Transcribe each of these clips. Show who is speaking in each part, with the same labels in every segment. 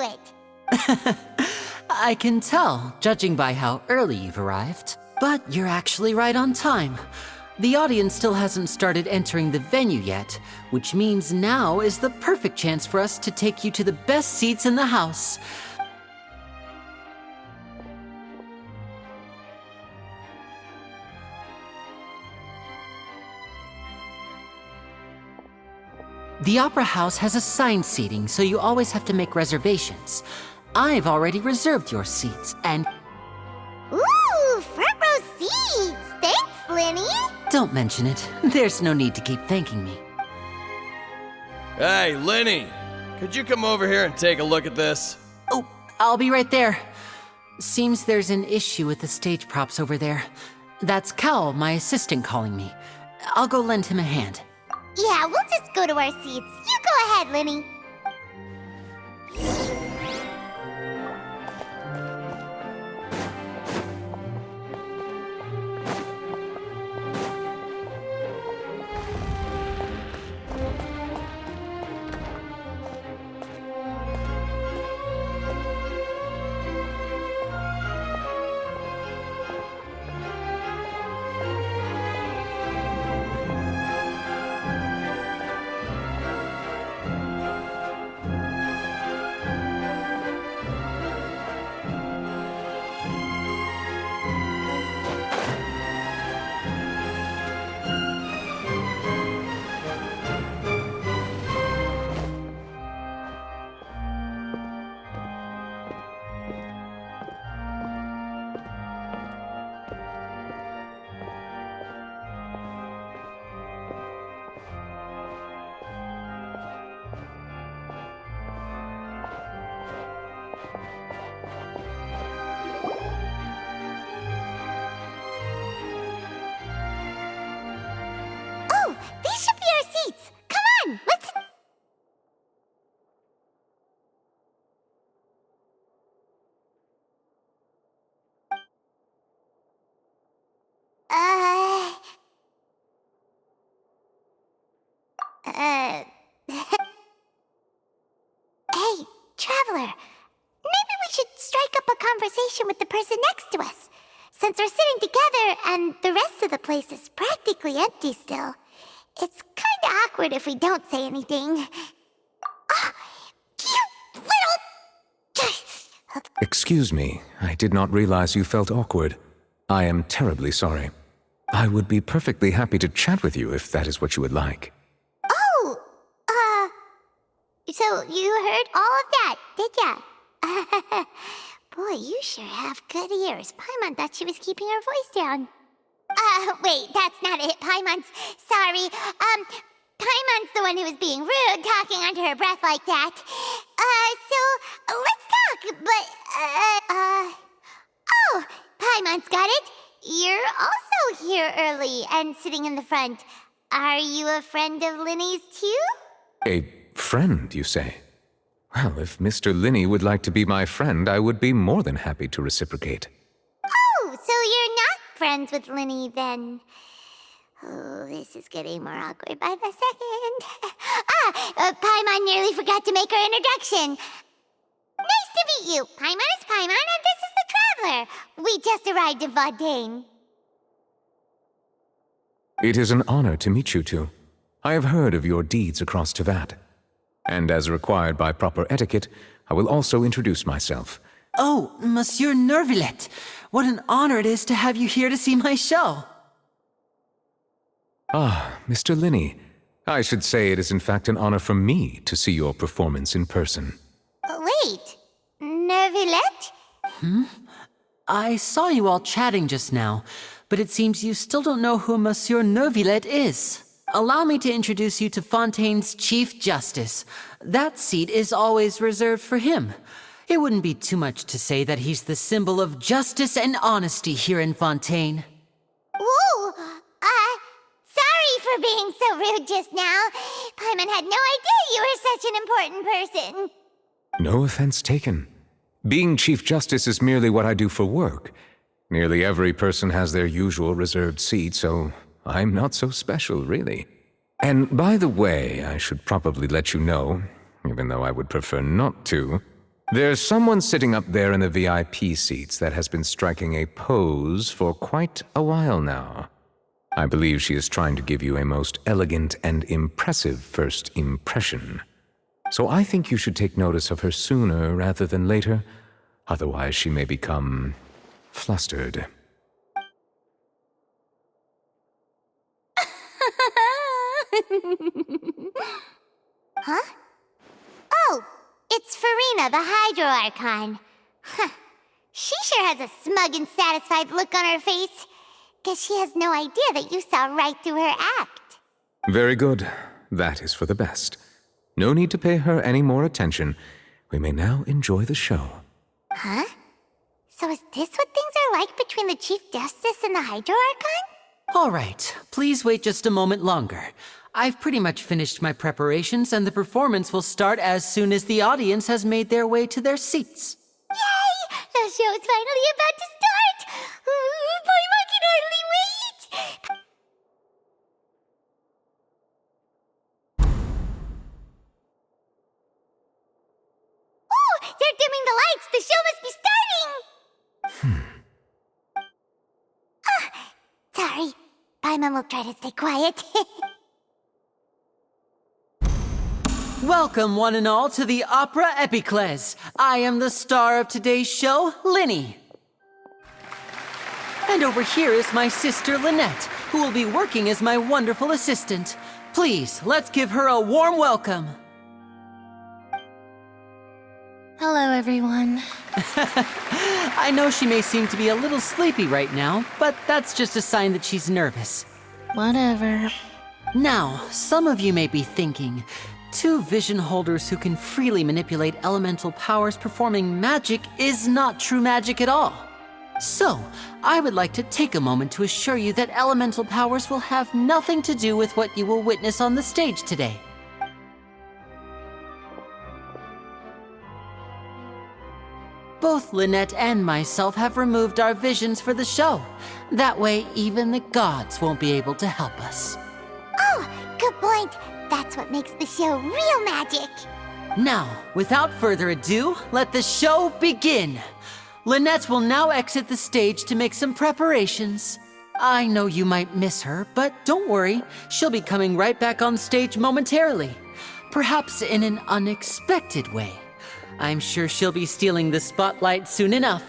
Speaker 1: to it.
Speaker 2: I can tell, judging by how early you've arrived. But you're actually right on time. The audience still hasn't started entering the venue yet, which means now is the perfect chance for us to take you to the best seats in the house. The Opera House has assigned seating, so you always have to make reservations. I've already reserved your seats, and...
Speaker 1: Ooh, front row seats! Thanks, Lenny!
Speaker 2: Don't mention it. There's no need to keep thanking me.
Speaker 3: Hey, Lenny! Could you come over here and take a look at this?
Speaker 2: Oh, I'll be right there. Seems there's an issue with the stage props over there. That's Cal, my assistant, calling me. I'll go lend him a hand.
Speaker 1: Yeah, we'll just go to our seats. You go ahead, Lenny. Oh, these should be our seats. Come on, let's... Hey, Traveler. Maybe we should strike up a conversation with the person next to us. Since we're sitting together and the rest of the place is practically empty still, it's kinda awkward if we don't say anything. Ah, you little...
Speaker 4: Excuse me, I did not realize you felt awkward. I am terribly sorry. I would be perfectly happy to chat with you if that is what you would like.
Speaker 1: Oh, so you heard all of that, did ya? Boy, you sure have good ears. Paimon thought she was keeping her voice down. Wait, that's not it, Paimon's... Sorry, Paimon's the one who was being rude, talking under her breath like that. So, let's talk, but, oh, Paimon's got it. You're also here early and sitting in the front. Are you a friend of Linny's too?
Speaker 4: A friend, you say? Well, if Mr. Linney would like to be my friend, I would be more than happy to reciprocate.
Speaker 1: Oh, so you're not friends with Linny then? Oh, this is getting more awkward by the second. Paimon nearly forgot to make her introduction. Nice to meet you. Paimon is Paimon, and this is the Traveler. We just arrived in Vaudain.
Speaker 4: It is an honor to meet you two. I have heard of your deeds across Tevat. And as required by proper etiquette, I will also introduce myself.
Speaker 2: Oh, Monsieur Nervillet, what an honor it is to have you here to see my show.
Speaker 4: Ah, Mr. Linney. I should say it is in fact an honor for me to see your performance in person.
Speaker 1: Wait, Nervillet?
Speaker 2: I saw you all chatting just now, but it seems you still don't know who Monsieur Nervillet is. Allow me to introduce you to Fontaine's Chief Justice. That seat is always reserved for him. It wouldn't be too much to say that he's the symbol of justice and honesty here in Fontaine.
Speaker 1: Whoa, sorry for being so rude just now. Paimon had no idea you were such an important person.
Speaker 4: No offense taken. Being Chief Justice is merely what I do for work. Nearly every person has their usual reserved seat, so I'm not so special, really. And by the way, I should probably let you know, even though I would prefer not to, There's someone sitting up there in the VIP seats that has been striking a pose for quite a while now. I believe she is trying to give you a most elegant and impressive first impression. So I think you should take notice of her sooner rather than later. Otherwise, she may become flustered.
Speaker 1: Huh? Oh, it's Farina, the Hydro Archon. Huh. She sure has a smug and satisfied look on her face. Guess she has no idea that you saw right through her act.
Speaker 4: Very good. That is for the best. No need to pay her any more attention. We may now enjoy the show.
Speaker 1: Huh? So is this what things are like between the Chief Justice and the Hydro Archon?
Speaker 2: All right, please wait just a moment longer. I've pretty much finished my preparations, and the performance will start as soon as the audience has made their way to their seats.
Speaker 1: Yay! The show's finally about to start! Paimon can hardly wait! Ooh! They're dimming the lights! The show must be starting! Sorry. Paimon will try to stay quiet.
Speaker 2: Welcome, one and all, to the Opera Epiclese. I am the star of today's show, Linny. And over here is my sister, Lynette, who will be working as my wonderful assistant. Please, let's give her a warm welcome.
Speaker 5: Hello, everyone.
Speaker 2: I know she may seem to be a little sleepy right now, but that's just a sign that she's nervous.
Speaker 5: Whatever.
Speaker 2: Now, some of you may be thinking, two vision holders who can freely manipulate elemental powers performing magic is not true magic at all. So, I would like to take a moment to assure you that elemental powers will have nothing to do with what you will witness on the stage today. Both Lynette and myself have removed our visions for the show. That way, even the gods won't be able to help us.
Speaker 1: Oh, good point. That's what makes the show real magic.
Speaker 2: Now, without further ado, let the show begin. Lynette will now exit the stage to make some preparations. I know you might miss her, but don't worry. She'll be coming right back on stage momentarily. Perhaps in an unexpected way. I'm sure she'll be stealing the spotlight soon enough.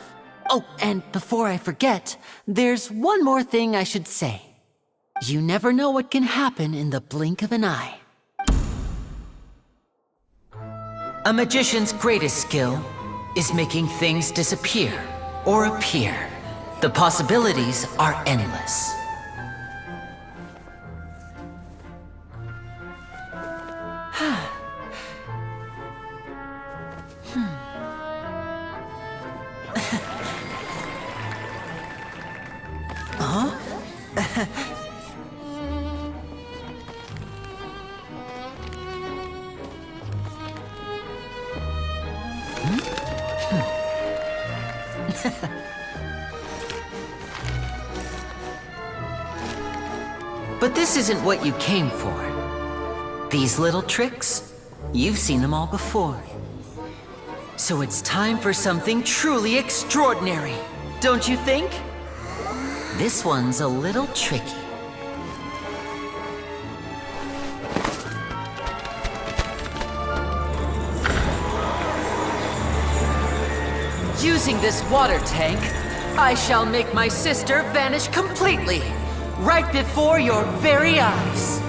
Speaker 2: Oh, and before I forget, there's one more thing I should say. You never know what can happen in the blink of an eye. A magician's greatest skill is making things disappear or appear. The possibilities are endless. But this isn't what you came for. These little tricks, you've seen them all before. So it's time for something truly extraordinary, don't you think? This one's a little tricky. Using this water tank, I shall make my sister vanish completely, right before your very eyes.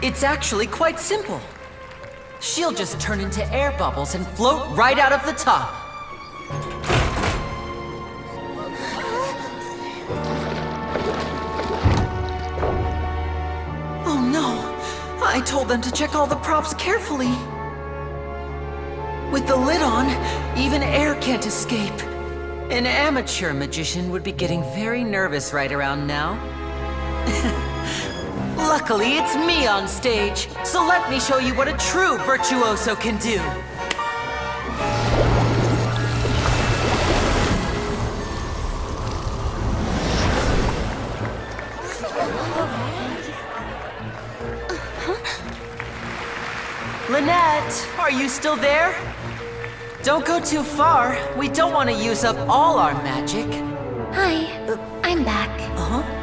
Speaker 2: It's actually quite simple. She'll just turn into air bubbles and float right out of the top. Oh no! I told them to check all the props carefully. With the lid on, even air can't escape. An amateur magician would be getting very nervous right around now. Luckily, it's me on stage, so let me show you what a true virtuoso can do. Are you still there? Don't go too far. We don't want to use up all our magic.
Speaker 5: Hi, I'm back.
Speaker 2: Uh-huh.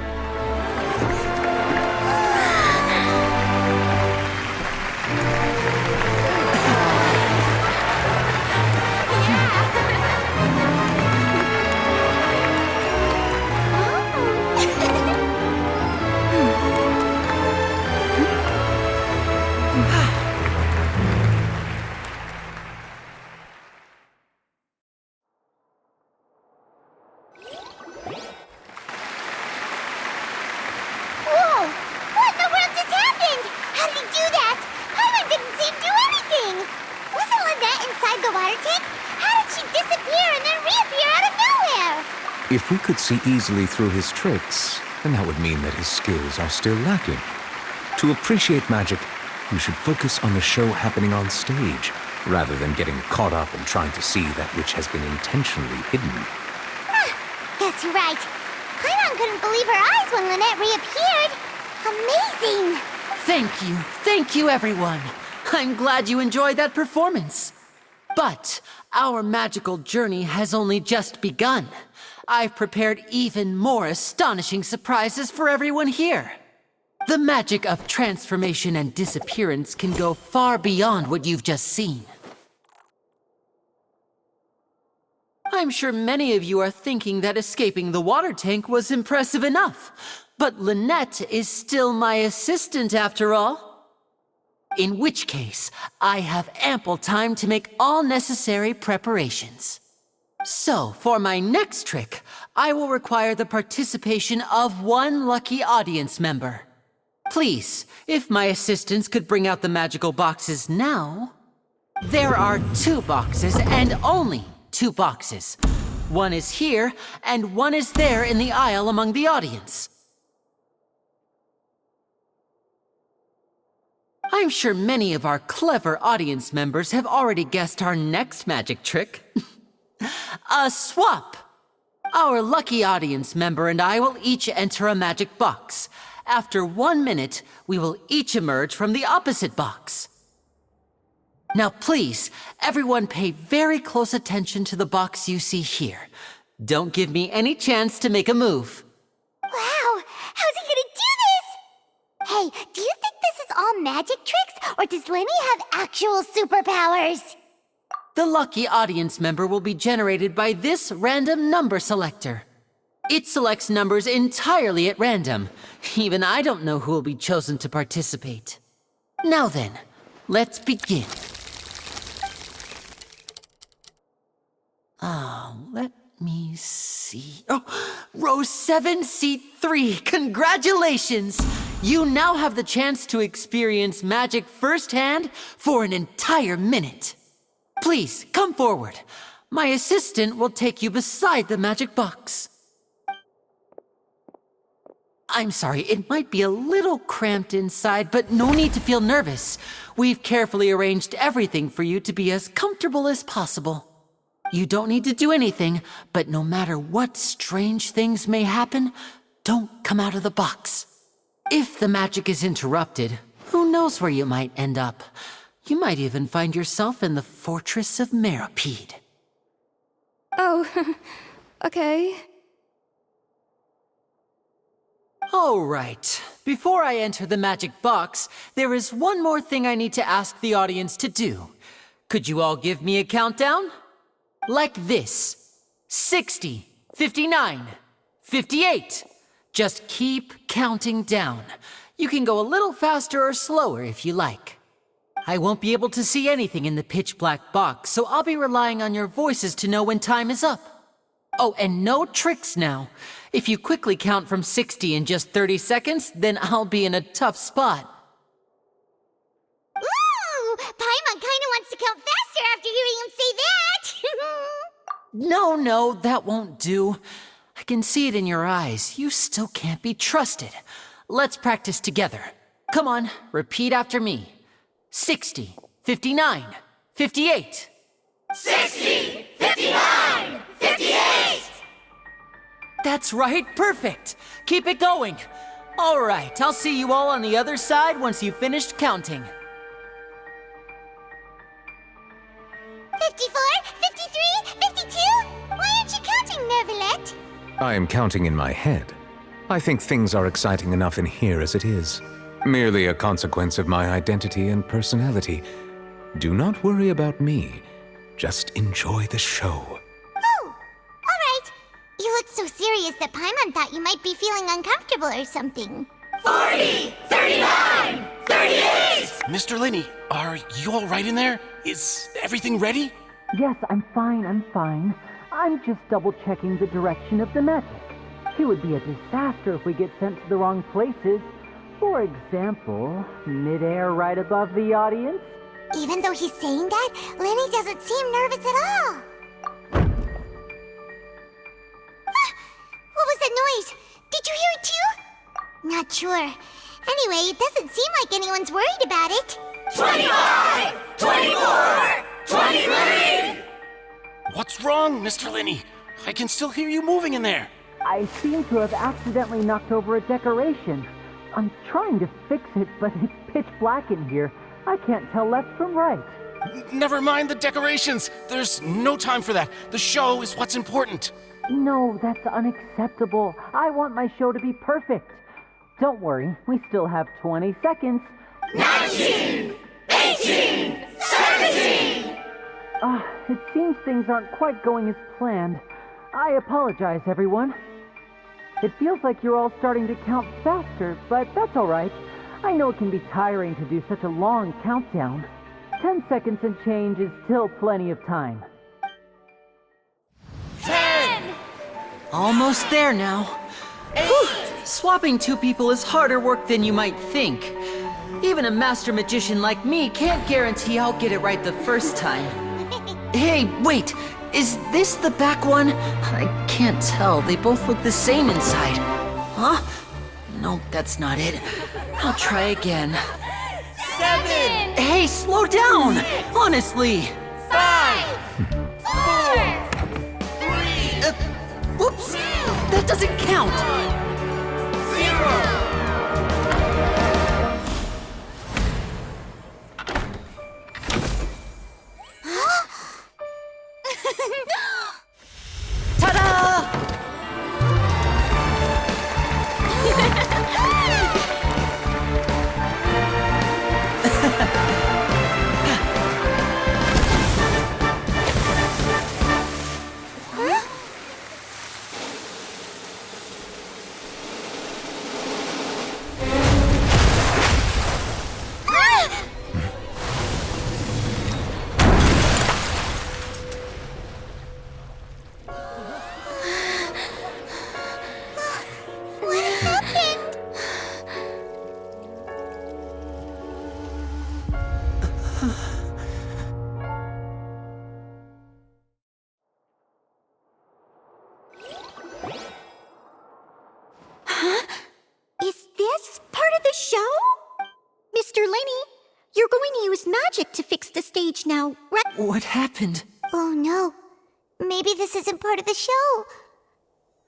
Speaker 1: Whoa! What in the world just happened? How did he do that? Paimon didn't see him do anything! Wasn't Lynette inside the water tank? How did she disappear and then reappear out of nowhere?
Speaker 4: If we could see easily through his tricks, then that would mean that his skills are still lacking. To appreciate magic, you should focus on the show happening on stage, rather than getting caught up in trying to see that which has been intentionally hidden.
Speaker 1: Guess you're right. Paimon couldn't believe her eyes when Lynette reappeared. Amazing!
Speaker 2: Thank you, everyone. I'm glad you enjoyed that performance. But our magical journey has only just begun. I've prepared even more astonishing surprises for everyone here. The magic of transformation and disappearance can go far beyond what you've just seen. I'm sure many of you are thinking that escaping the water tank was impressive enough, but Lynette is still my assistant after all. In which case, I have ample time to make all necessary preparations. So, for my next trick, I will require the participation of one lucky audience member. Please, if my assistants could bring out the magical boxes now. There are 2 boxes and only 2 boxes. One is here, and one is there in the aisle among the audience. I'm sure many of our clever audience members have already guessed our next magic trick. A swap! Our lucky audience member and I will each enter a magic box. After 1 minute, we will each emerge from the opposite box. Now please, everyone pay very close attention to the box you see here. Don't give me any chance to make a move.
Speaker 1: Wow! How's he gonna do this? Hey, do you think this is all magic tricks, or does Lenny have actual superpowers?
Speaker 2: The lucky audience member will be generated by this random number selector. It selects numbers entirely at random. Even I don't know who will be chosen to participate. Now then, let's begin. Let me see. Oh, row 7, seat 3. Congratulations! You now have the chance to experience magic firsthand for an entire minute. Please, come forward. My assistant will take you beside the magic box. I'm sorry, it might be a little cramped inside, but no need to feel nervous. We've carefully arranged everything for you to be as comfortable as possible. You don't need to do anything, but no matter what strange things may happen, don't come out of the box. If the magic is interrupted, who knows where you might end up? You might even find yourself in the Fortress of Meropide.
Speaker 6: Oh, okay.
Speaker 2: All right. Before I enter the magic box, there is one more thing I need to ask the audience to do. Could you all give me a countdown? Like this. 60, 59, 58. Just keep counting down. You can go a little faster or slower if you like. I won't be able to see anything in the pitch black box, so I'll be relying on your voices to know when time is up. Oh, and no tricks now. If you quickly count from 60 in just 30 seconds, then I'll be in a tough spot.
Speaker 1: Ooh! Paimon kinda wants to count faster after hearing him say that!
Speaker 2: No, that won't do. I can see it in your eyes. You still can't be trusted. Let's practice together. Come on, repeat after me. 60, 59, 58.
Speaker 1: 60! 59! 58!
Speaker 2: That's right, perfect. Keep it going. All right, I'll see you all on the other side once you've finished counting.
Speaker 1: 54, 53, 52? Why aren't you counting, Nervalet?
Speaker 4: I am counting in my head. I think things are exciting enough in here as it is. Merely a consequence of my identity and personality. Do not worry about me. Just enjoy the show.
Speaker 1: Oh, all right. You look so serious that Paimon thought you might be feeling uncomfortable or something.
Speaker 7: 40, 39, 38!
Speaker 8: Mr. Linney, are you all right in there? Is everything ready?
Speaker 2: Yes, I'm fine. I'm just double-checking the direction of the magic. It would be a disaster if we get sent to the wrong places. For example, mid-air right above the audience.
Speaker 1: Even though he's saying that, Lenny doesn't seem nervous at all. What was that noise? Did you hear it too? Not sure. Anyway, it doesn't seem like anyone's worried about it.
Speaker 7: 25, 24, 23!
Speaker 8: What's wrong, Mr. Linney? I can still hear you moving in there.
Speaker 2: I seem to have accidentally knocked over a decoration. I'm trying to fix it, but it's pitch black in here. I can't tell left from right.
Speaker 8: Never mind the decorations. There's no time for that. The show is what's important.
Speaker 2: No, that's unacceptable. I want my show to be perfect. Don't worry, we still have 20 seconds.
Speaker 7: 19, 18, 17!
Speaker 2: It seems things aren't quite going as planned. I apologize, everyone. It feels like you're all starting to count faster, but that's all right. I know it can be tiring to do such a long countdown. 10 seconds and change is still plenty of time.
Speaker 7: 10,
Speaker 2: Almost there now.
Speaker 7: 8,
Speaker 2: Whew. Swapping two people is harder work than you might think. Even a master magician like me can't guarantee I'll get it right the first time. Hey, wait! Is this the back one? I can't tell. They both look the same inside. Huh? No, that's not it. I'll try again.
Speaker 7: 7,
Speaker 2: Hey, slow down! Honestly!
Speaker 7: 5, 4, 3,
Speaker 2: Whoops! That doesn't count!
Speaker 7: 0!
Speaker 2: Ta-da!
Speaker 1: What happened?
Speaker 9: Is this part of the show? Mr. Lenny, you're going to use magic to fix the stage now, right?
Speaker 2: What happened?
Speaker 1: Oh no. Maybe this isn't part of the show.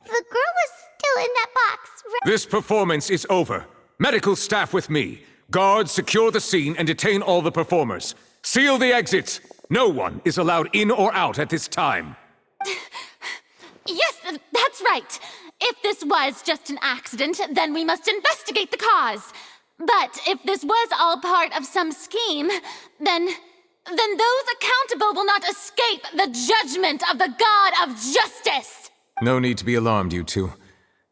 Speaker 1: The girl was still in that box, right?
Speaker 4: This performance is over. Medical staff with me. Guards, secure the scene and detain all the performers. Seal the exits. No one is allowed in or out at this time.
Speaker 5: Yes, that's right. If this was just an accident, then we must investigate the cause. But if this was all part of some scheme, then those accountable will not escape the judgment of the God of Justice.
Speaker 4: No need to be alarmed, you two.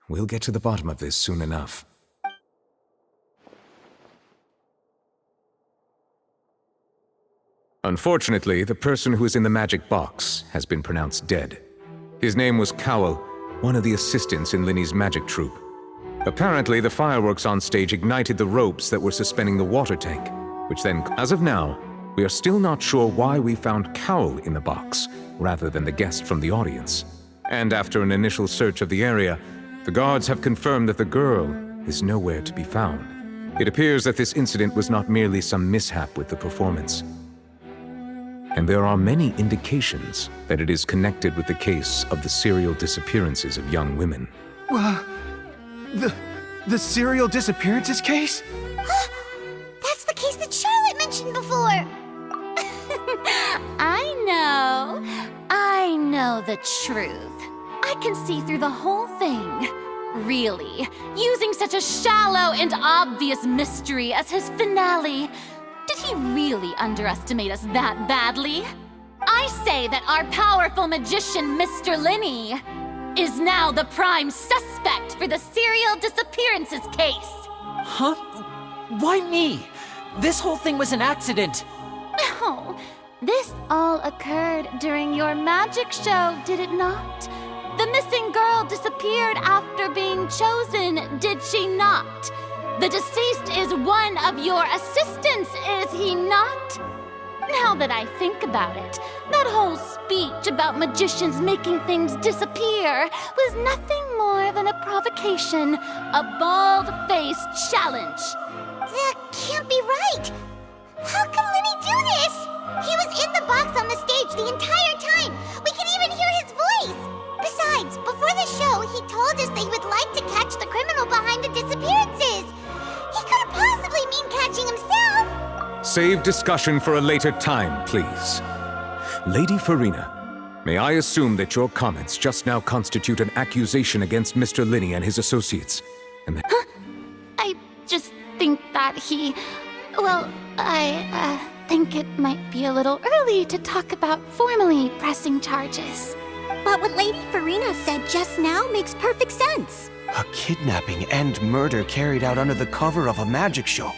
Speaker 4: We'll get to the bottom of this soon enough. Unfortunately, the person who is in the magic box has been pronounced dead. His name was Cowell, one of the assistants in Linny's magic troupe. Apparently, the fireworks on stage ignited the ropes that were suspending the water tank, which then, as of now, we are still not sure why we found Cowell in the box, rather than the guest from the audience. And after an initial search of the area, the guards have confirmed that the girl is nowhere to be found. It appears that this incident was not merely some mishap with the performance. And there are many indications that it is connected with the case of the serial disappearances of young women.
Speaker 10: The serial disappearances case?
Speaker 1: That's the case that Charlotte mentioned before.
Speaker 5: I I know the truth. I can see through the whole thing. Really, using such a shallow and obvious mystery as his finale. Did he really underestimate us that badly? I say that our powerful magician, Mr. Linney, is now the prime suspect for the serial disappearances case.
Speaker 2: Huh? Why me? This whole thing was an accident.
Speaker 5: Oh, this all occurred during your magic show, did it not? The missing girl disappeared after being chosen, did she not? The deceased is one of your assistants, is he not? Now that I think about it, that whole speech about magicians making things disappear was nothing more than a provocation, a bald-faced challenge.
Speaker 1: That can't be right. How can Lenny do this? He was in the box on the stage the entire time. We can even hear his voice. Besides, before the show, he told us that he would like to catch the criminal behind the disappearances. He couldn't possibly mean catching himself.
Speaker 4: Save discussion for a later time, please. Lady Farina, may I assume that your comments just now constitute an accusation against Mr. Linney and his associates? And that
Speaker 5: I just think that he... Well, I think it might be a little early to talk about formally pressing charges.
Speaker 9: But what Lady Farina said just now makes perfect sense.
Speaker 10: A kidnapping and murder carried out under the cover of a magic show.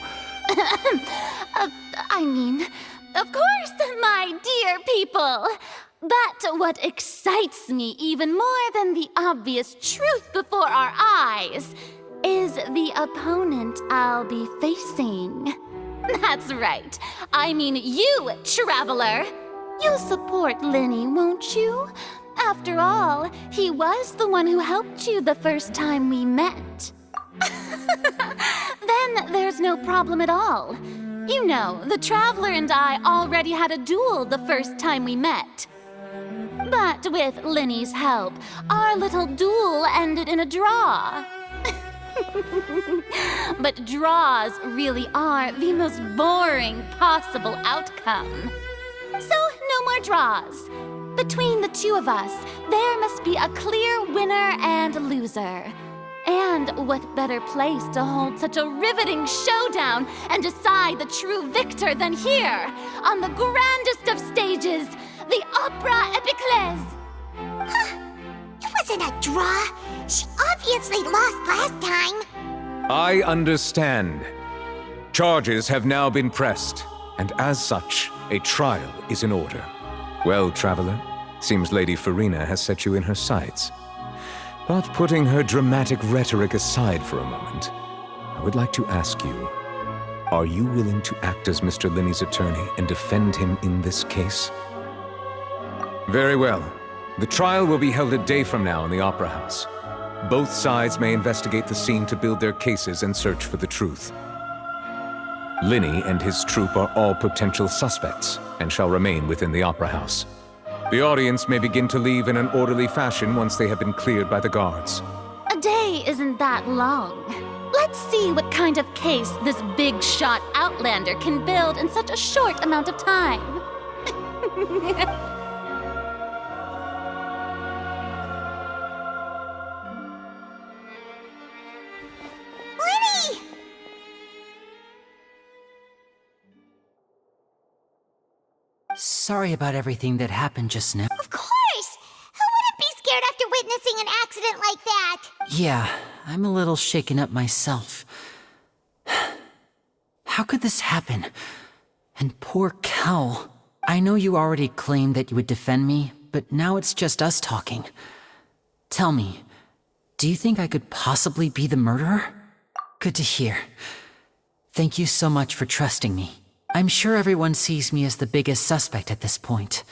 Speaker 5: I mean, of course, my dear people. But what excites me even more than the obvious truth before our eyes is the opponent I'll be facing. That's right. I mean you, Traveler. You'll support Lenny, won't you? After all, he was the one who helped you the first time we met. Then there's no problem at all. You know, the Traveler and I already had a duel the first time we met. But with Lenny's help, our little duel ended in a draw. But draws really are the most boring possible outcome. So, no more draws. Between the two of us, there must be a clear winner and loser. And what better place to hold such a riveting showdown and decide the true victor than here, on the grandest of stages, the Opera Epiclese.
Speaker 1: It wasn't a draw. She obviously lost last time.
Speaker 4: I understand. Charges have now been pressed, and as such, a trial is in order. Well, Traveler, seems Lady Farina has set you in her sights. But putting her dramatic rhetoric aside for a moment, I would like to ask you, are you willing to act as Mr. Linney's attorney and defend him in this case? Very well. The trial will be held a day from now in the Opera House. Both sides may investigate the scene to build their cases and search for the truth. Linney and his troupe are all potential suspects and shall remain within the Opera House. The audience may begin to leave in an orderly fashion once they have been cleared by the guards.
Speaker 5: A day isn't that long. Let's see what kind of case this big shot outlander can build in such a short amount of time.
Speaker 1: Lenny!
Speaker 2: Sorry about everything that happened just now.
Speaker 1: Of course! Who wouldn't be scared after witnessing an accident like that?
Speaker 2: Yeah, I'm a little shaken up myself. How could this happen? And poor Cal. I know you already claimed that you would defend me, but now it's just us talking. Tell me, do you think I could possibly be the murderer? Good to hear. Thank you so much for trusting me. I'm sure everyone sees me as the biggest suspect at this point.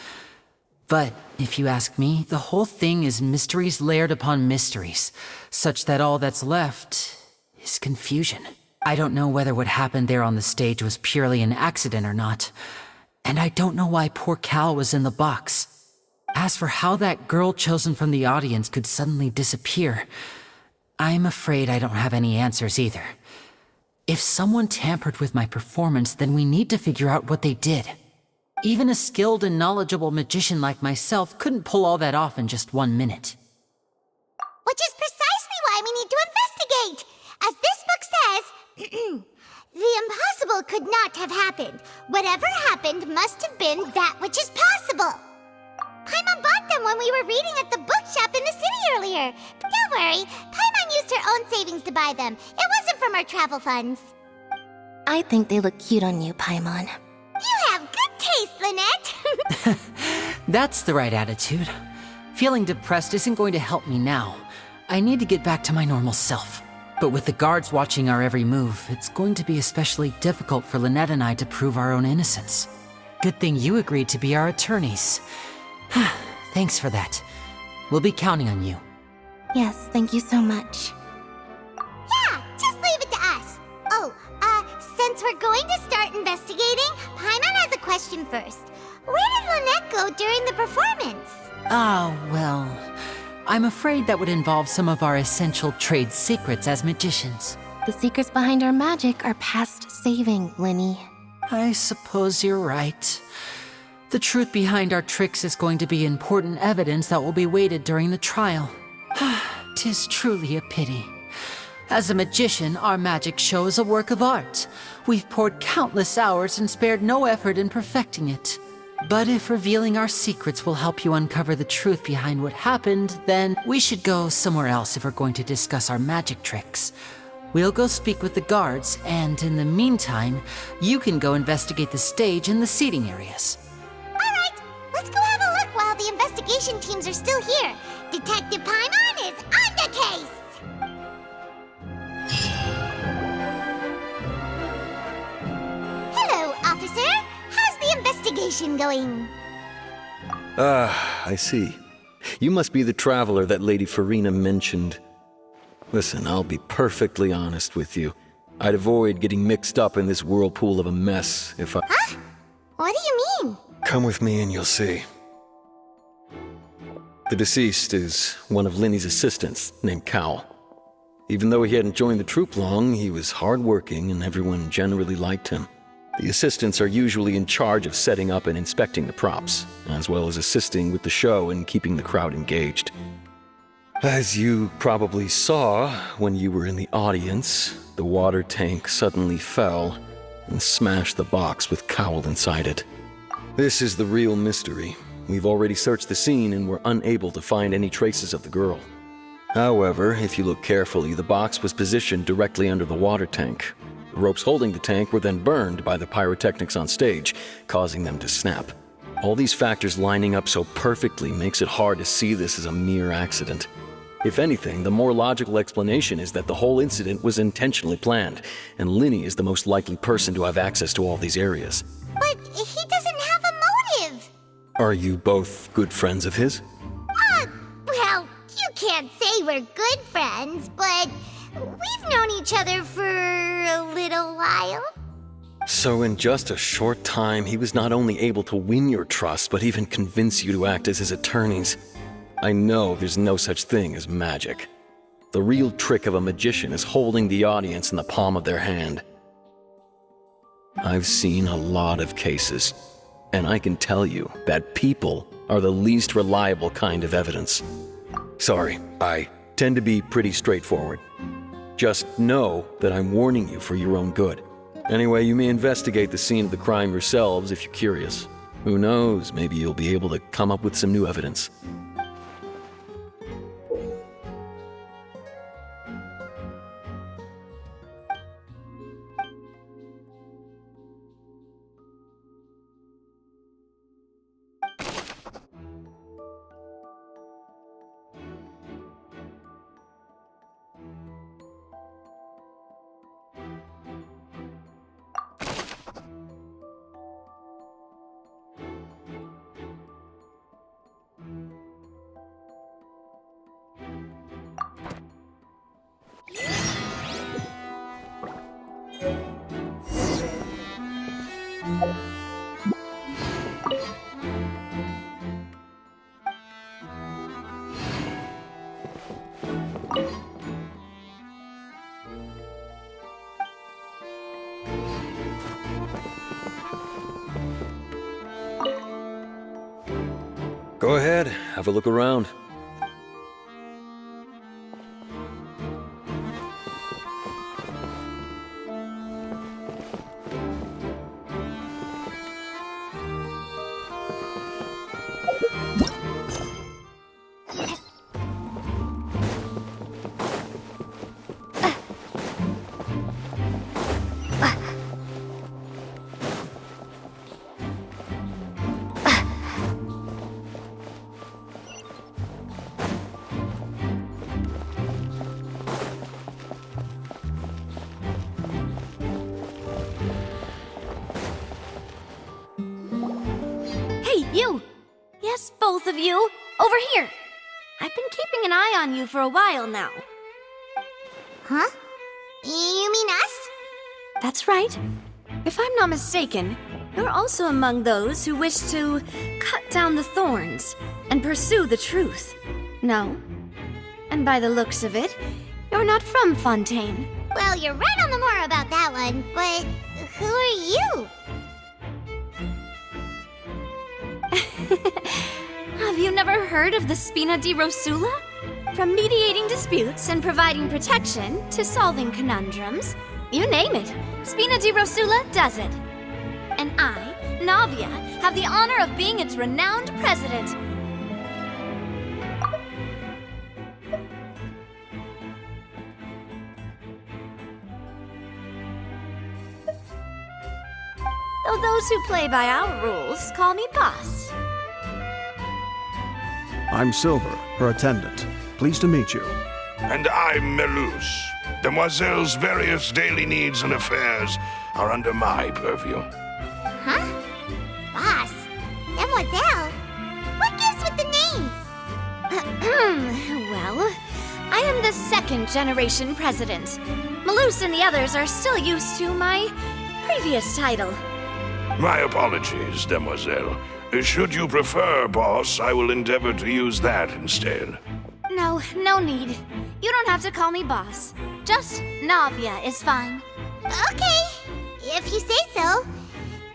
Speaker 2: But if you ask me, the whole thing is mysteries layered upon mysteries, such that all that's left is confusion. I don't know whether what happened there on the stage was purely an accident or not, and I don't know why poor Cal was in the box. As for how that girl chosen from the audience could suddenly disappear, I'm afraid I don't have any answers either. If someone tampered with my performance, then we need to figure out what they did. Even a skilled and knowledgeable magician like myself couldn't pull all that off in just 1 minute.
Speaker 1: Which is precisely why we need to investigate. As this book says, the impossible could not have happened. Whatever happened must have been that which is possible. Paimon bought them when we were reading at the bookshop in the city earlier. But don't worry, Paimon used her own savings to buy them. It wasn't from our travel funds.
Speaker 11: I think they look cute on you, Paimon.
Speaker 1: You have good taste, Lynette.
Speaker 2: That's the right attitude. Feeling depressed isn't going to help me now. I need to get back to my normal self. But with the guards watching our every move, it's going to be especially difficult for Lynette and I to prove our own innocence. Good thing you agreed to be our attorneys. Thanks for that. We'll be counting on you.
Speaker 11: Yes, thank you so much.
Speaker 1: Yeah, just leave it to us. Oh, since we're going to start investigating, Paimon has a question first. Where did Lynette go during the performance?
Speaker 2: Well, I'm afraid that would involve some of our essential trade secrets as magicians.
Speaker 11: The secrets behind our magic are past saving, Linny.
Speaker 2: I suppose you're right. The truth behind our tricks is going to be important evidence that will be weighted during the trial. 'Tis truly a pity. As a magician, our magic show is a work of art. We've poured countless hours and spared no effort in perfecting it. But if revealing our secrets will help you uncover the truth behind what happened, then we should go somewhere else if we're going to discuss our magic tricks. We'll go speak with the guards, and in the meantime, you can go investigate the stage and the seating areas.
Speaker 1: Alright, let's go have a look while the investigation teams are still here. Detective Paimon is on the case! Hello, officer. How's the investigation going?
Speaker 12: I see. You must be the traveler that Lady Farina mentioned. Listen, I'll be perfectly honest with you. I'd avoid getting mixed up in this whirlpool of a mess if I...
Speaker 1: Huh? What do you mean?
Speaker 12: Come with me and you'll see. The deceased is one of Linny's assistants, named Cal. Even though he hadn't joined the troupe long, he was hardworking and everyone generally liked him. The assistants are usually in charge of setting up and inspecting the props, as well as assisting with the show and keeping the crowd engaged. As you probably saw when you were in the audience, the water tank suddenly fell and smashed the box with Cowl inside it. This is the real mystery. We've already searched the scene and were unable to find any traces of the girl. However, if you look carefully, the box was positioned directly under the water tank. The ropes holding the tank were then burned by the pyrotechnics on stage, causing them to snap. All these factors lining up so perfectly makes it hard to see this as a mere accident. If anything, the more logical explanation is that the whole incident was intentionally planned, and Linny is the most likely person to have access to all these areas.
Speaker 1: But he doesn't have a motive.
Speaker 12: Are you both good friends of his?
Speaker 1: Well, you can't say we're good friends, but we've known each other for a little while.
Speaker 12: So in just a short time, he was not only able to win your trust, but even convince you to act as his attorneys. I know there's no such thing as magic. The real trick of a magician is holding the audience in the palm of their hand. I've seen a lot of cases, and I can tell you that people are the least reliable kind of evidence. Sorry, I tend to be pretty straightforward. Just know that I'm warning you for your own good. Anyway, you may investigate the scene of the crime yourselves if you're curious. Who knows, maybe you'll be able to come up with some new evidence. Go ahead, have a look around.
Speaker 13: You! Yes, both of you! Over here! I've been keeping an eye on you for a while now.
Speaker 1: Huh? You mean us?
Speaker 13: That's right. If I'm not mistaken, you're also among those who wish to cut down the thorns and pursue the truth. No? And by the looks of it, you're not from Fontaine.
Speaker 1: Well, you're right on the more about that one, but who are you?
Speaker 13: Have you never heard of the Spina di Rosula? From mediating disputes and providing protection to solving conundrums, you name it, Spina di Rosula does it. And I, Navia, have the honor of being its renowned president. Though those who play by our rules call me boss.
Speaker 14: I'm Silver, her attendant. Pleased to meet you.
Speaker 15: And I'm Melus. Demoiselle's various daily needs and affairs are under my purview.
Speaker 1: Huh? Boss? Demoiselle? What gives with the names?
Speaker 13: Well, I am the second generation president. Melus and the others are still used to my previous title.
Speaker 15: My apologies, Demoiselle. Should you prefer, boss, I will endeavor to use that instead.
Speaker 13: No need. You don't have to call me boss. Just Navia is fine.
Speaker 1: Okay, if you say so.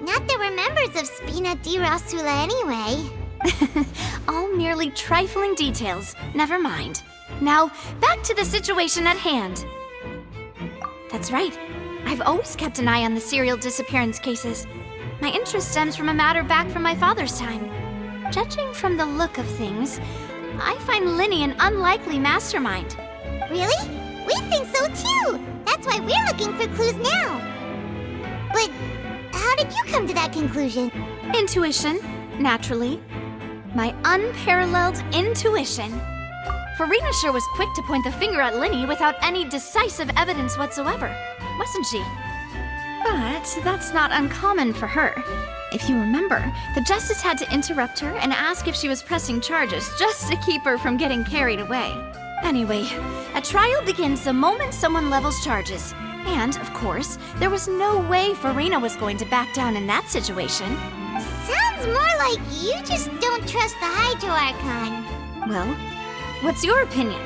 Speaker 1: Not that we're members of Spina di Rosula anyway.
Speaker 13: All merely trifling details. Never mind. Now, back to the situation at hand. That's right. I've always kept an eye on the serial disappearance cases. My interest stems from a matter back from my father's time. Judging from the look of things, I find Linny an unlikely mastermind.
Speaker 1: Really? We think so too! That's why we're looking for clues now. But how did you come to that conclusion?
Speaker 13: Intuition, naturally. My unparalleled intuition. Farina sure was quick to point the finger at Linny without any decisive evidence whatsoever, wasn't she? But that's not uncommon for her. If you remember, the justice had to interrupt her and ask if she was pressing charges just to keep her from getting carried away. Anyway, a trial begins the moment someone levels charges. And, of course, there was no way Farina was going to back down in that situation.
Speaker 1: Sounds more like you just don't trust the Hydro Archon.
Speaker 13: Well, what's your opinion?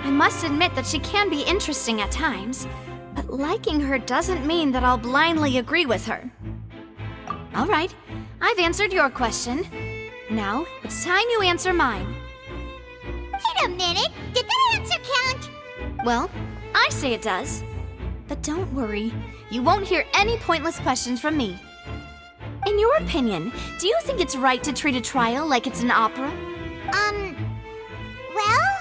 Speaker 13: I must admit that she can be interesting at times. But liking her doesn't mean that I'll blindly agree with her. All right, I've answered your question. Now, it's time you answer mine.
Speaker 1: Wait a minute, did that answer count?
Speaker 13: Well, I say it does. But don't worry, you won't hear any pointless questions from me. In your opinion, do you think it's right to treat a trial like it's an opera?
Speaker 1: Well?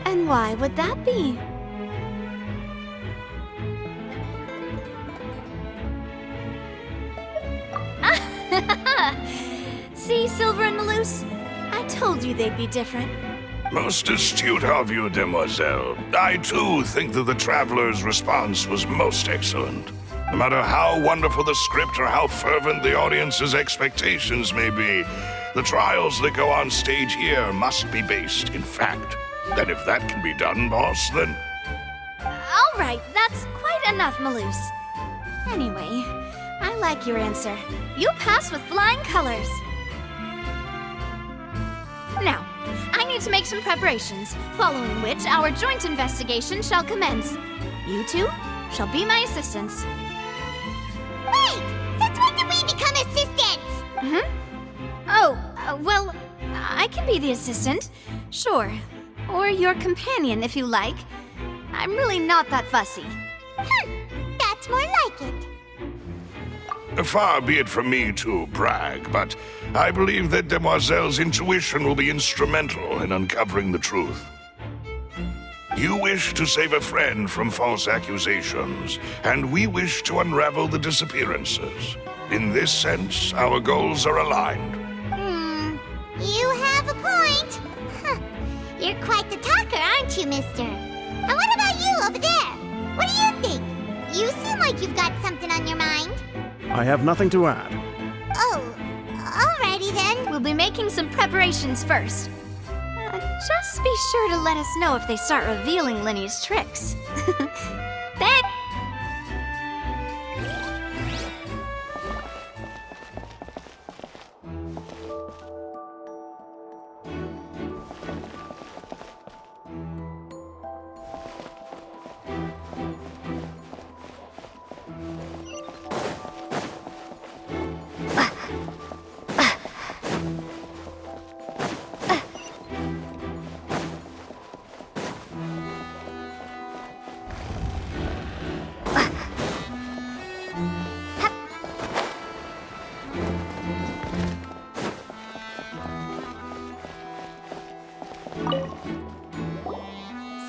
Speaker 13: And why would that be? See, Silver and Melus? I told you they'd be different.
Speaker 15: Most astute of you, Demoiselle. I too think that the Traveler's response was most excellent. No matter how wonderful the script or how fervent the audience's expectations may be, the trials that go on stage here must be based in fact. And if that can be done, boss, then...
Speaker 13: All right, that's quite enough, Melus. Anyway, I like your answer. You pass with flying colors. Now, I need to make some preparations, following which our joint investigation shall commence. You two shall be my assistants.
Speaker 1: Wait! Since when did we become assistants?
Speaker 13: Oh, Well, I can be the assistant, sure. Or your companion, if you like. I'm really not that fussy.
Speaker 1: That's more like it.
Speaker 15: Far be it from me to brag, but I believe that Demoiselle's intuition will be instrumental in uncovering the truth. You wish to save a friend from false accusations, and we wish to unravel the disappearances. In this sense, our goals are aligned.
Speaker 1: You have a point. Huh. You're quite the talker, aren't you, mister? And what about you over there? What do you think? You seem like you've got something on your mind.
Speaker 14: I have nothing to add.
Speaker 1: Oh, alrighty then.
Speaker 13: We'll be making some preparations first. Just be sure to let us know if they start revealing Linny's tricks. Thanks!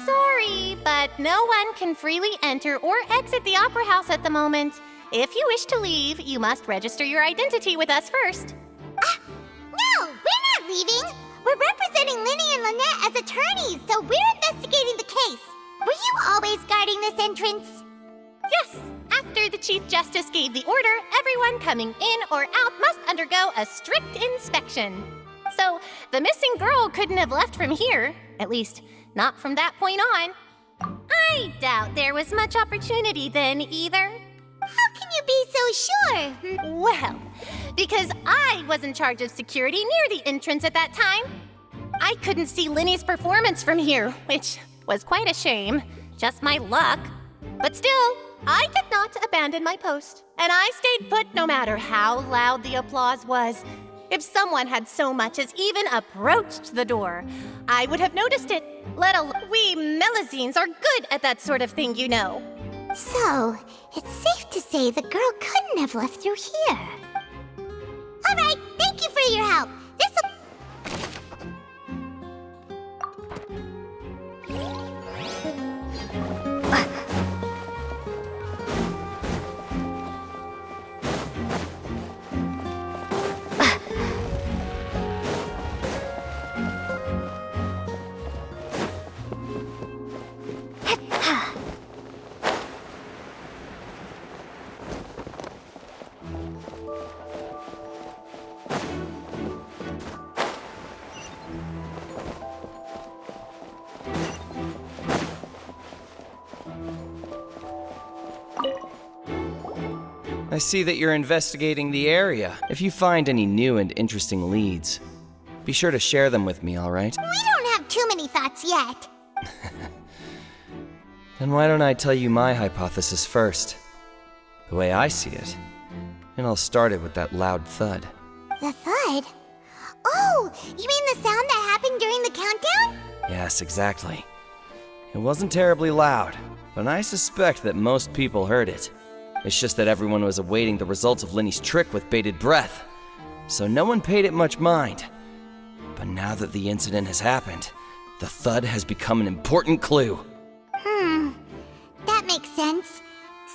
Speaker 16: Sorry, but no one can freely enter or exit the Opera House at the moment. If you wish to leave, you must register your identity with us first.
Speaker 1: No, we're not leaving. We're representing Linny and Lynette as attorneys, so we're investigating the case. Were you always guarding this entrance?
Speaker 16: Yes, after the Chief Justice gave the order, everyone coming in or out must undergo a strict inspection. So, the missing girl couldn't have left from here, at least not from that point on. I doubt there was much opportunity then either.
Speaker 1: How can you be so sure?
Speaker 16: Well, because I was in charge of security near the entrance at that time. I couldn't see Linny's performance from here, which was quite a shame. Just my luck. But still, I did not abandon my post, and I stayed put no matter how loud the applause was. If someone had so much as even approached the door, I would have noticed it. Let alone we Melusines are good at that sort of thing, you know.
Speaker 1: So, it's safe to say the girl couldn't have left through here. All right, thank you for your help. This'll...
Speaker 17: I see that you're investigating the area. If you find any new and interesting leads, be sure to share them with me, all right?
Speaker 1: We don't have too many thoughts yet.
Speaker 17: Then why don't I tell you my hypothesis first? The way I see it. And I'll start it with that loud thud.
Speaker 1: The thud? Oh, you mean the sound that happened during the countdown?
Speaker 17: Yes, exactly. It wasn't terribly loud, but I suspect that most people heard it. It's just that everyone was awaiting the results of Linny's trick with bated breath, so no one paid it much mind. But now that the incident has happened, the thud has become an important clue.
Speaker 1: That makes sense.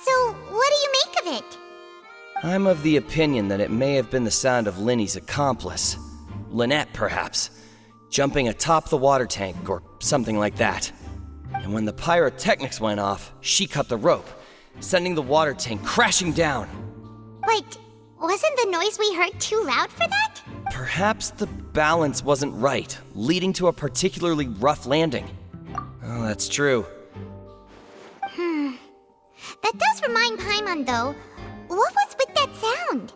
Speaker 1: So, what do you make of it?
Speaker 17: I'm of the opinion that it may have been the sound of Linny's accomplice, Lynette perhaps, jumping atop the water tank or something like that. And when the pyrotechnics went off, she cut the rope, sending the water tank crashing down.
Speaker 1: Wait, wasn't the noise we heard too loud for that?
Speaker 17: Perhaps the balance wasn't right, leading to a particularly rough landing. Oh, that's true.
Speaker 1: That does remind Paimon, though. What was with that sound?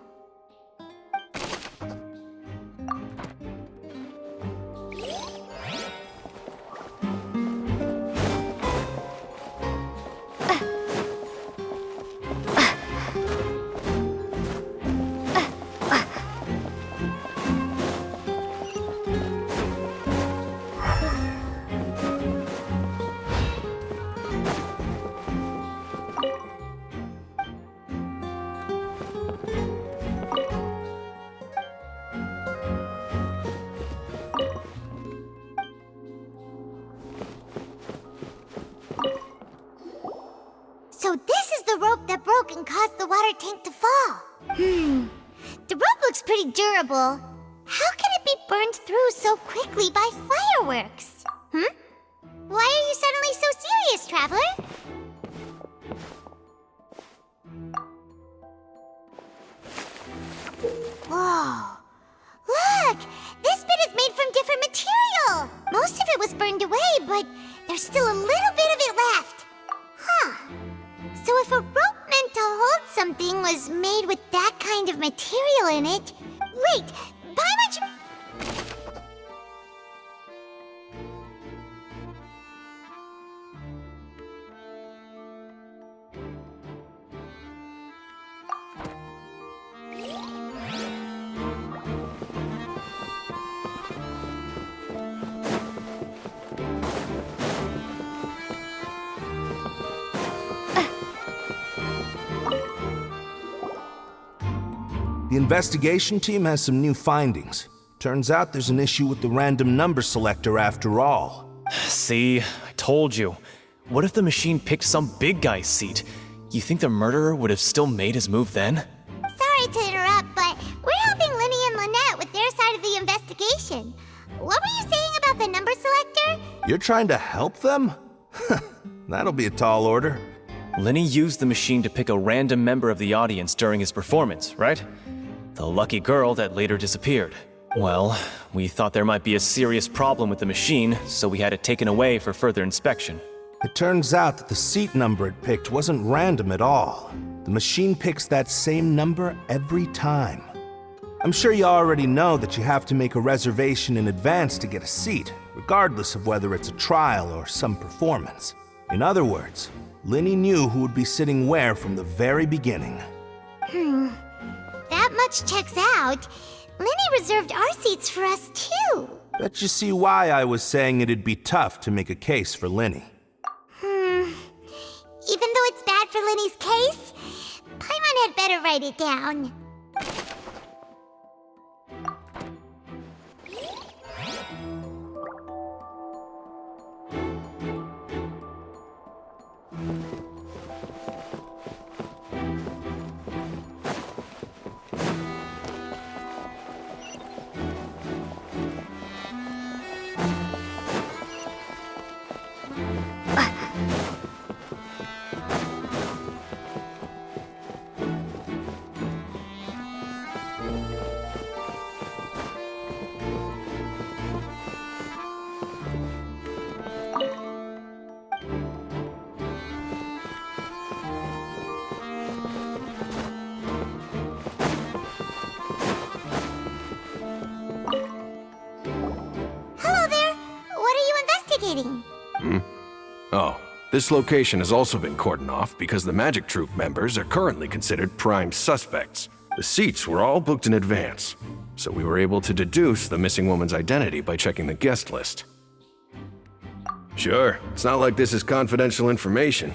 Speaker 1: durable, how can it be burned through so quickly by fireworks? Why are you suddenly so serious, Traveler? Whoa. Look! This bit is made from different material! Most of it was burned away, but there's still a little bit of it left. Huh. So if a rope meant to hold something was made with that kind of material in it... Wait! Paimon...
Speaker 18: The investigation team has some new findings. Turns out there's an issue with the random number selector after all.
Speaker 19: See, I told you. What if the machine picked some big guy's seat? You think the murderer would have still made his move then?
Speaker 1: Sorry to interrupt, but we're helping Linny and Lynette with their side of the investigation. What were you saying about the number selector?
Speaker 18: You're trying to help them? That'll be a tall order.
Speaker 19: Linny used the machine to pick a random member of the audience during his performance, right? The lucky girl that later disappeared. Well, we thought there might be a serious problem with the machine, so we had it taken away for further inspection.
Speaker 18: It turns out that the seat number it picked wasn't random at all. The machine picks that same number every time. I'm sure you already know that you have to make a reservation in advance to get a seat, regardless of whether it's a trial or some performance. In other words, Linny knew who would be sitting where from the very beginning.
Speaker 1: That much checks out. Linny reserved our seats for us, too.
Speaker 18: Bet you see why I was saying it'd be tough to make a case for Linny.
Speaker 1: Even though it's bad for Linny's case, Paimon had better write it down.
Speaker 20: Oh, this location has also been cordoned off because the Magic Troupe members are currently considered prime suspects. The seats were all booked in advance, so we were able to deduce the missing woman's identity by checking the guest list. Sure, it's not like this is confidential information.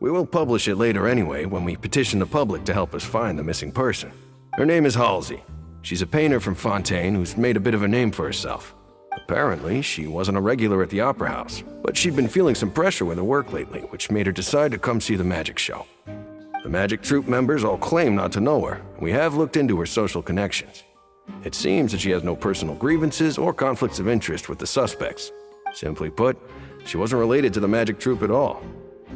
Speaker 20: We will publish it later anyway when we petition the public to help us find the missing person. Her name is Halsey. She's a painter from Fontaine who's made a bit of a name for herself. Apparently, she wasn't a regular at the Opera House, but she'd been feeling some pressure with her work lately, which made her decide to come see the magic show. The Magic Troupe members all claim not to know her, and we have looked into her social connections. It seems that she has no personal grievances or conflicts of interest with the suspects. Simply put, she wasn't related to the Magic Troupe at all,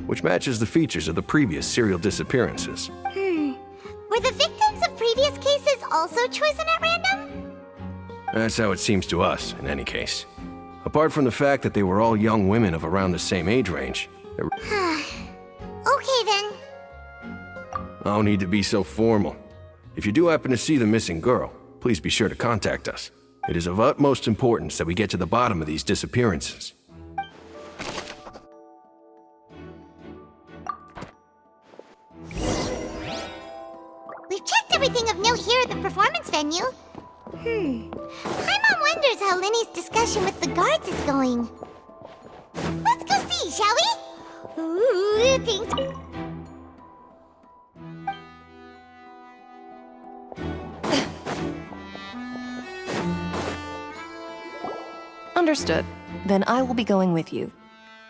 Speaker 20: which matches the features of the previous serial disappearances.
Speaker 1: Were the victims of previous cases also chosen at random?
Speaker 20: That's how it seems to us, in any case. Apart from the fact that they were all young women of around the same age range.
Speaker 1: Okay then.
Speaker 20: No need to be so formal. If you do happen to see the missing girl, please be sure to contact us. It is of utmost importance that we get to the bottom of these disappearances.
Speaker 1: We've checked everything of note here at the performance venue. Paimon wonders how Linny's discussion with the guards is going. Let's go see, shall we? Ooh, things...
Speaker 11: Understood. Then I will be going with you.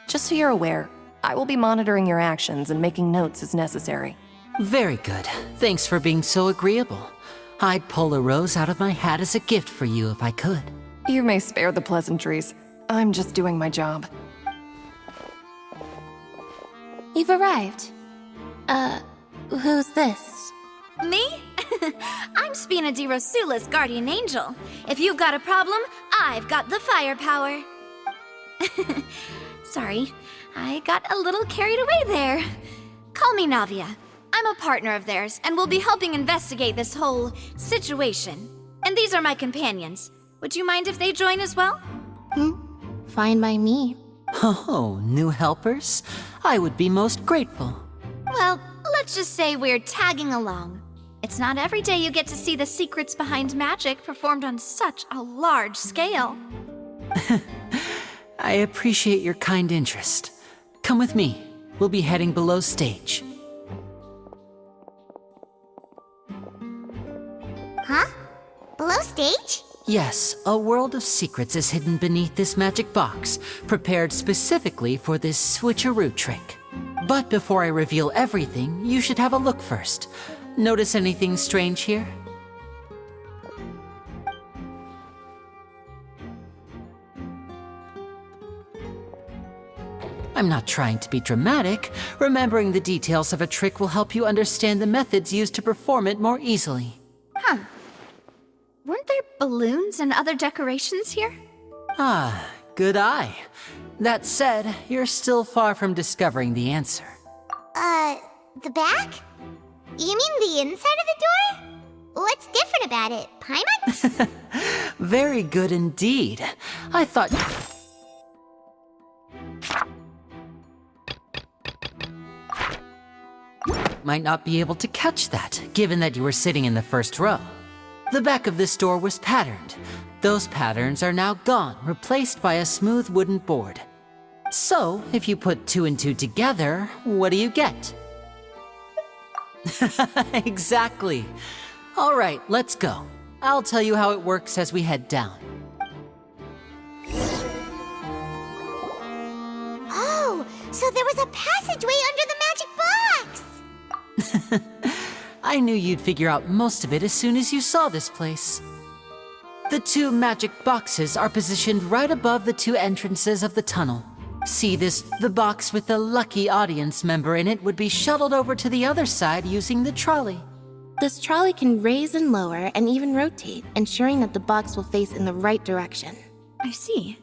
Speaker 11: Just so you're aware, I will be monitoring your actions and making notes as necessary.
Speaker 2: Very good. Thanks for being so agreeable. I'd pull a rose out of my hat as a gift for you if I could.
Speaker 11: You may spare the pleasantries. I'm just doing my job.
Speaker 13: You've arrived. Who's this?
Speaker 5: Me? I'm Spina di Rosula's guardian angel. If you've got a problem, I've got the firepower. Sorry, I got a little carried away there. Call me Navia. I'm a partner of theirs, and will be helping investigate this whole situation. And these are my companions. Would you mind if they join as well?
Speaker 13: Fine by me.
Speaker 2: Oh, new helpers? I would be most grateful.
Speaker 5: Well, let's just say we're tagging along. It's not every day you get to see the secrets behind magic performed on such a large scale.
Speaker 2: I appreciate your kind interest. Come with me. We'll be heading below stage.
Speaker 1: Huh? Below stage?
Speaker 2: Yes, a world of secrets is hidden beneath this magic box, prepared specifically for this switcheroo trick. But before I reveal everything, you should have a look first. Notice anything strange here? I'm not trying to be dramatic. Remembering the details of a trick will help you understand the methods used to perform it more easily.
Speaker 13: Huh. Weren't there balloons and other decorations here?
Speaker 2: Ah, good eye. That said, you're still far from discovering the answer.
Speaker 1: The back? You mean the inside of the door? What's different about it, Paimon?
Speaker 2: Very good indeed. I thought... might not be able to catch that, given that you were sitting in the first row. The back of this door was patterned. Those patterns are now gone, replaced by a smooth wooden board. So, if you put 2 and 2 together, what do you get? Exactly. All right, let's go. I'll tell you how it works as we head down.
Speaker 1: Oh, so there was a passageway under the magic box!
Speaker 2: I knew you'd figure out most of it as soon as you saw this place. The 2 magic boxes are positioned right above the 2 entrances of the tunnel. See this? The box with the lucky audience member in it would be shuttled over to the other side using the trolley.
Speaker 13: This trolley can raise and lower and even rotate, ensuring that the box will face in the right direction.
Speaker 5: I see.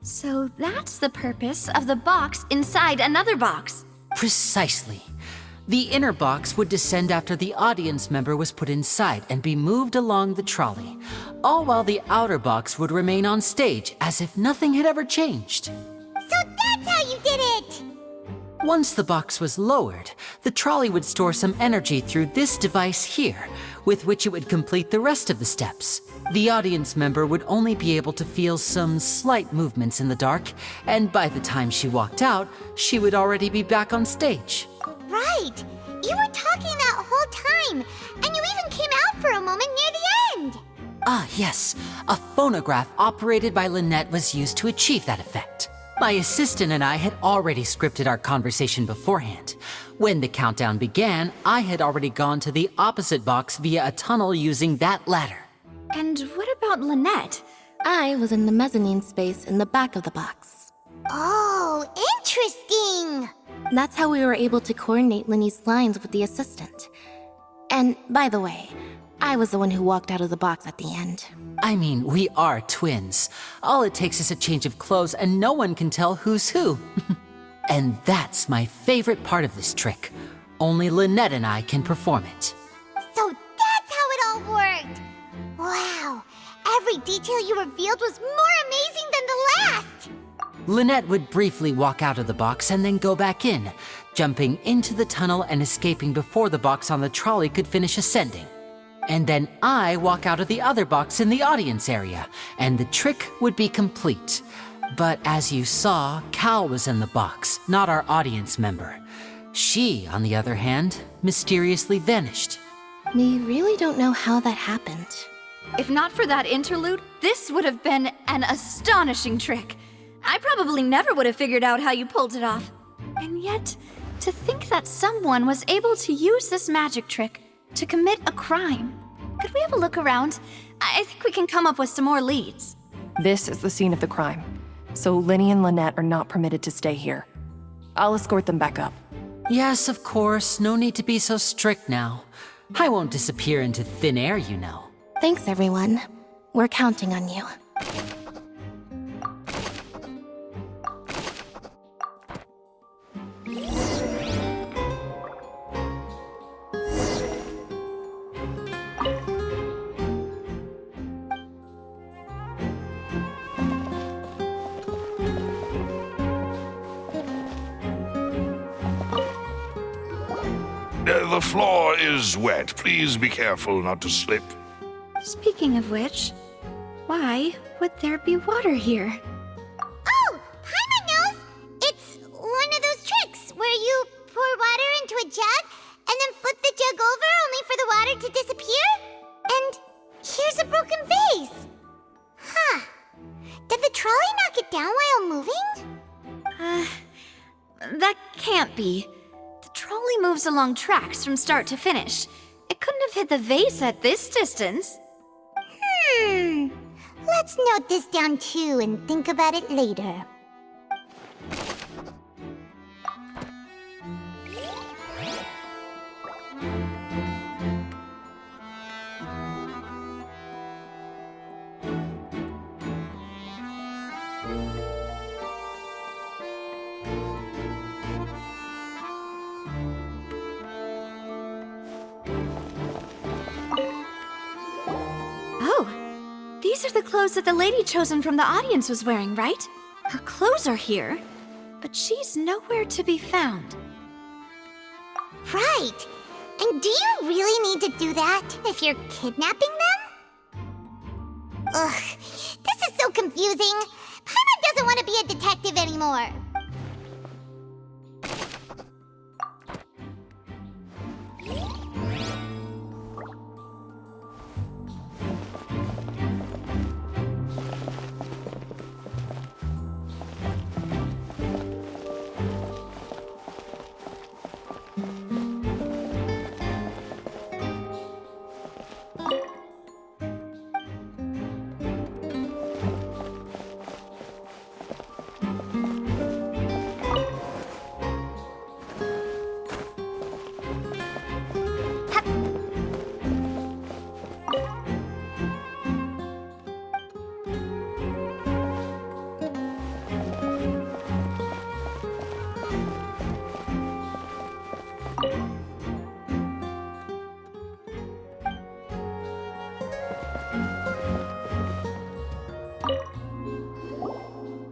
Speaker 5: So that's the purpose of the box inside another box.
Speaker 2: Precisely. The inner box would descend after the audience member was put inside and be moved along the trolley, all while the outer box would remain on stage as if nothing had ever changed.
Speaker 1: So that's how you did it!
Speaker 2: Once the box was lowered, the trolley would store some energy through this device here, with which it would complete the rest of the steps. The audience member would only be able to feel some slight movements in the dark, and by the time she walked out, she would already be back on stage.
Speaker 1: Right! You were talking that whole time, and you even came out for a moment near the end!
Speaker 2: Ah, yes. A phonograph operated by Lynette was used to achieve that effect. My assistant and I had already scripted our conversation beforehand. When the countdown began, I had already gone to the opposite box via a tunnel using that ladder.
Speaker 13: And what about Lynette? I was in the mezzanine space in the back of the box.
Speaker 1: Oh, interesting!
Speaker 13: That's how we were able to coordinate Linny's lines with the assistant. And by the way, I was the one who walked out of the box at the end.
Speaker 2: I mean, we are twins. All it takes is a change of clothes and no one can tell who's who. And that's my favorite part of this trick. Only Lynette and I can perform it.
Speaker 1: So that's how it all worked! Wow, every detail you revealed was more amazing than the last!
Speaker 2: Lynette would briefly walk out of the box and then go back in, jumping into the tunnel and escaping before the box on the trolley could finish ascending. And then I walk out of the other box in the audience area, and the trick would be complete. But as you saw, Cal was in the box, not our audience member. She, on the other hand, mysteriously vanished.
Speaker 13: We really don't know how that happened.
Speaker 5: If not for that interlude, this would have been an astonishing trick. I probably never would have figured out how you pulled it off. And yet, to think that someone was able to use this magic trick to commit a crime.
Speaker 13: Could we have a look around? I think we can come up with some more leads.
Speaker 11: This is the scene of the crime, so Lenny and Lynette are not permitted to stay here. I'll escort them back up.
Speaker 2: Yes, of course. No need to be so strict now. I won't disappear into thin air, you know.
Speaker 9: Thanks, everyone. We're counting on you.
Speaker 15: The floor is wet. Please be careful not to slip.
Speaker 13: Speaking of which, why would there be water here?
Speaker 1: Oh, Paimon knows! It's one of those tricks where you pour water into a jug and then flip the jug over only for the water to disappear. And here's a broken vase. Huh. Did the trolley knock it down while moving?
Speaker 13: That can't be. The trolley moves along tracks from start to finish. It couldn't have hit the vase at this distance.
Speaker 1: Let's note this down too and think about it later.
Speaker 13: Oh, these are the clothes that the lady chosen from the audience was wearing, right? Her clothes are here, but she's nowhere to be found.
Speaker 1: Right. And do you really need to do that if you're kidnapping them? Ugh, this is so confusing. Paimon doesn't want to be a detective anymore.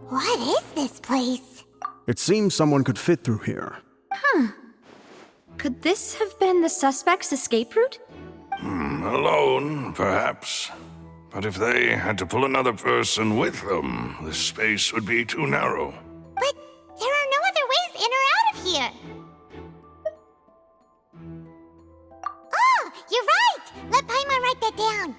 Speaker 1: What is this place?
Speaker 14: It seems someone could fit through here.
Speaker 13: Huh. Could this have been the suspect's escape route?
Speaker 15: Alone, perhaps. But if they had to pull another person with them, the space would be too narrow.
Speaker 1: But there are no other ways in or out of here. Oh, you're right! Let Paimon write that down.